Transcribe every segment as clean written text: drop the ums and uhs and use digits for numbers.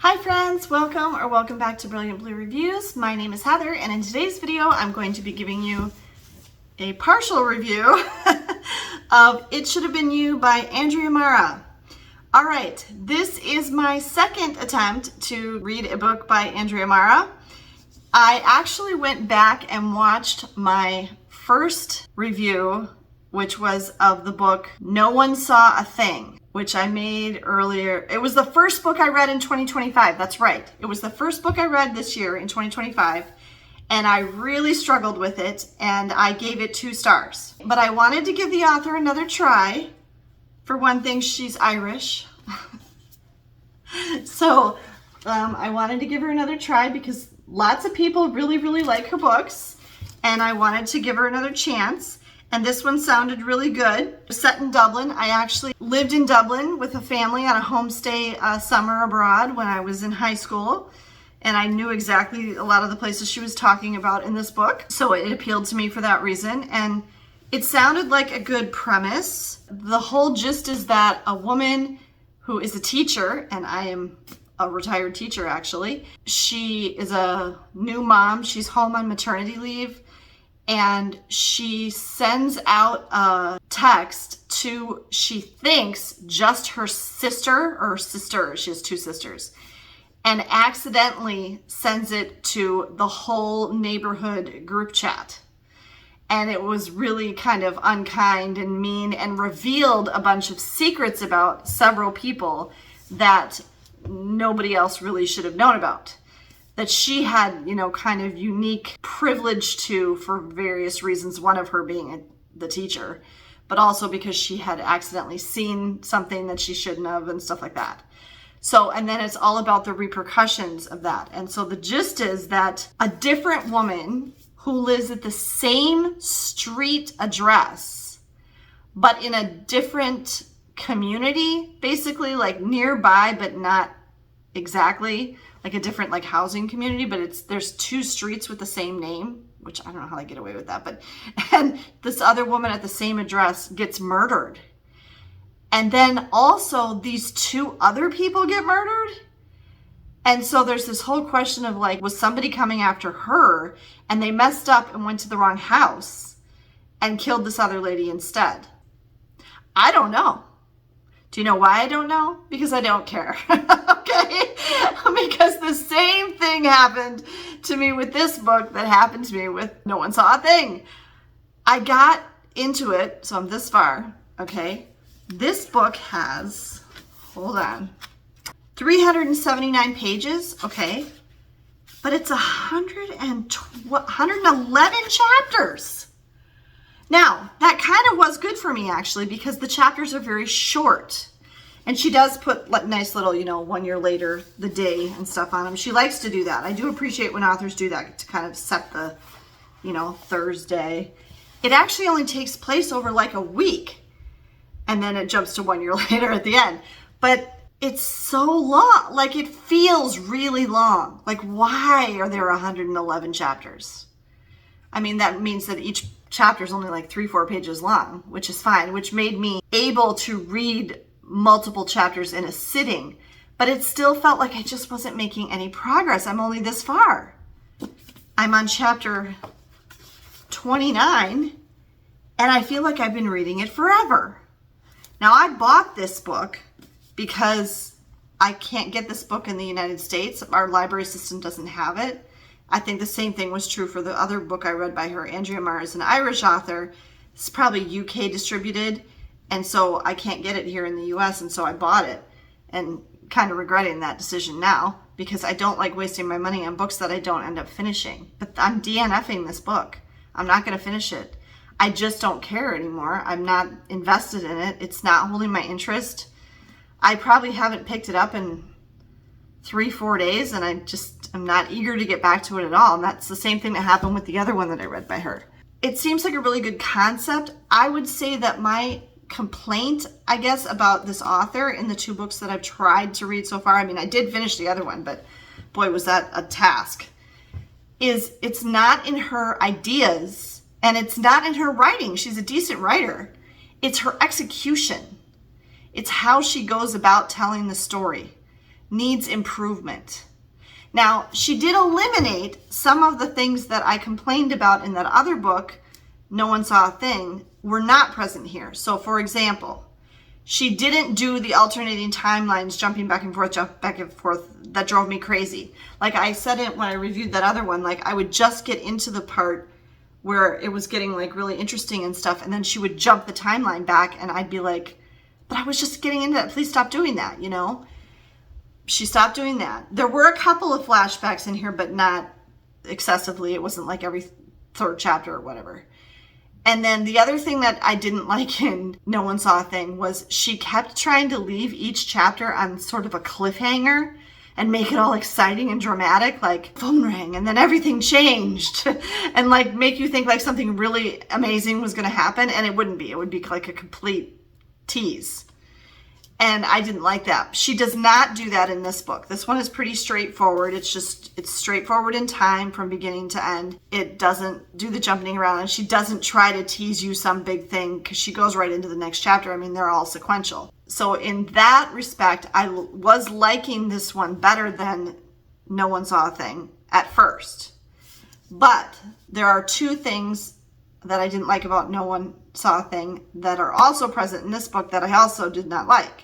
Hi friends, welcome back to Brilliant Blue Reviews. My name is Heather, and in today's video I'm going to be giving you a partial review of It Should Have Been You by Andrea Mara. Alright, this is my second attempt to read a book by Andrea Mara. I actually went back and watched my first review, which was of the book No One Saw a Thing, which I made earlier. It was the first book I read in 2025. That's right. It was the first book I read this year in 2025. And I really struggled with it, and I gave it 2 stars. But I wanted to give the author another try. For one thing, she's Irish. So I wanted to give her another try because lots of people really like her books. And I wanted to give her another chance. And this one sounded really good. Set in Dublin. I actually lived in Dublin with a family on a homestay summer abroad when I was in high school. And I knew exactly a lot of the places she was talking about in this book. So it appealed to me for that reason. And it sounded like a good premise. The whole gist is that a woman who is a teacher, and I am a retired teacher actually, she is a new mom. She's home on maternity leave. And she sends out a text to, she thinks, just her sister or sisters. She has 2 sisters. And accidentally sends it to the whole neighborhood group chat. And it was really kind of unkind and mean and revealed a bunch of secrets about several people that nobody else really should have known about. That she had, kind of unique privilege to for various reasons, one of her being the teacher, but also because she had accidentally seen something that she shouldn't have and stuff like that. So, and then it's all about the repercussions of that. And so the gist is that a different woman who lives at the same street address, but in a different community, basically like nearby, but not exactly, like a different like housing community, but there's 2 streets with the same name, which I don't know how they get away with that, and this other woman at the same address gets murdered. And then also these 2 other people get murdered. And so there's this whole question of like, was somebody coming after her and they messed up and went to the wrong house and killed this other lady instead? I don't know. Do you know why I don't know? Because I don't care. Okay? Because the same thing happened to me with this book that happened to me with No One Saw a Thing. I got into it, so I'm this far, okay? This book has, hold on, 379 pages, okay? But it's 111 chapters. Now, that kind of was good for me actually because the chapters are very short. And she does put nice little, 1 year later, the day and stuff on them. She likes to do that. I do appreciate when authors do that to kind of set the, Thursday. It actually only takes place over like a week. And then it jumps to 1 year later at the end. But it's so long. Like it feels really long. Like why are there 111 chapters? I mean, that means that each chapter is only like 3-4 pages long, which is fine, which made me able to read multiple chapters in a sitting, but it still felt like I just wasn't making any progress. I'm only this far. I'm on chapter 29, and I feel like I've been reading it forever. Now, I bought this book because I can't get this book in the United States. Our library system doesn't have it. I think the same thing was true for the other book I read by her. Andrea Mara is an Irish author. It's probably UK distributed. And so I can't get it here in the US, and so I bought it and kind of regretting that decision now because I don't like wasting my money on books that I don't end up finishing. But I'm DNFing this book. I'm not going to finish it. I just don't care anymore. I'm not invested in it. It's not holding my interest. I probably haven't picked it up in 3-4 days, and I'm not eager to get back to it at all. And that's the same thing that happened with the other one that I read by her. It seems like a really good concept. I would say that my complaint, I guess, about this author in the 2 books that I've tried to read so far, I mean, I did finish the other one, but boy, was that a task, is it's not in her ideas and it's not in her writing. She's a decent writer. It's her execution. It's how she goes about telling the story needs improvement. Now, she did eliminate some of the things that I complained about in that other book, No One Saw a Thing, were not present here. So for example, she didn't do the alternating timelines, jumping back and forth, that drove me crazy. Like I said it when I reviewed that other one, like I would just get into the part where it was getting like really interesting and stuff, and then she would jump the timeline back and I'd be like, but I was just getting into that. Please stop doing that, you know? She stopped doing that. There were a couple of flashbacks in here, but not excessively. It wasn't like every third chapter or whatever. And then the other thing that I didn't like in No One Saw a Thing was she kept trying to leave each chapter on sort of a cliffhanger and make it all exciting and dramatic, like phone rang and then everything changed and like make you think like something really amazing was going to happen, and it wouldn't be. It would be like a complete tease. And I didn't like that. She does not do that in this book. This one is pretty straightforward. It's straightforward in time from beginning to end. It doesn't do the jumping around, and she doesn't try to tease you some big thing because she goes right into the next chapter. I mean, they're all sequential. So in that respect, I was liking this one better than No One Saw a Thing at first. But there are two things that I didn't like about No One Saw a Thing that are also present in this book that I also did not like.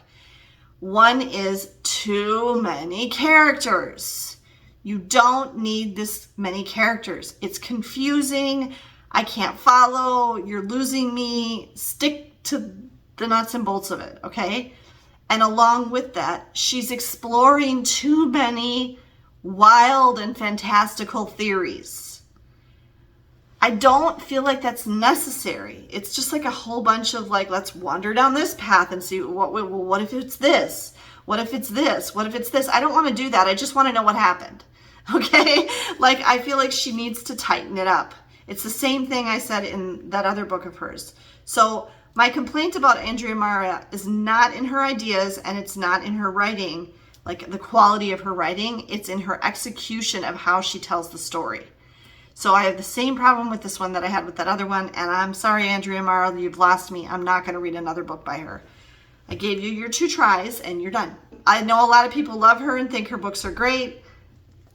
One is too many characters. You don't need this many characters. It's confusing. I can't follow. You're losing me. Stick to the nuts and bolts of it, okay? And along with that, she's exploring too many wild and fantastical theories. I don't feel like that's necessary. It's just like a whole bunch of like, let's wander down this path and see what if it's this? What if it's this? What if it's this? I don't want to do that. I just want to know what happened. Okay? Like, I feel like she needs to tighten it up. It's the same thing I said in that other book of hers. So my complaint about Andrea Mara is not in her ideas, and it's not in her writing, like the quality of her writing. It's in her execution of how she tells the story. So I have the same problem with this one that I had with that other one, and I'm sorry, Andrea Mara, you've lost me. I'm not going to read another book by her. I gave you your 2 tries, and you're done. I know a lot of people love her and think her books are great.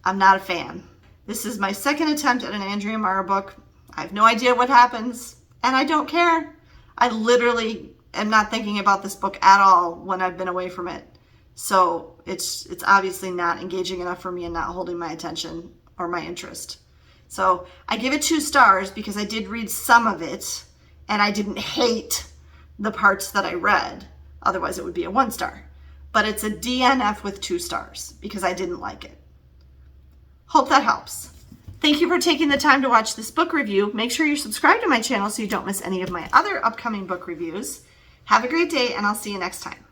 I'm not a fan. This is my second attempt at an Andrea Mara book. I have no idea what happens, and I don't care. I literally am not thinking about this book at all when I've been away from it. So it's obviously not engaging enough for me and not holding my attention or my interest. So I give it 2 stars because I did read some of it and I didn't hate the parts that I read. Otherwise it would be a 1 star. But it's a DNF with 2 stars because I didn't like it. Hope that helps. Thank you for taking the time to watch this book review. Make sure you're subscribed to my channel so you don't miss any of my other upcoming book reviews. Have a great day, and I'll see you next time.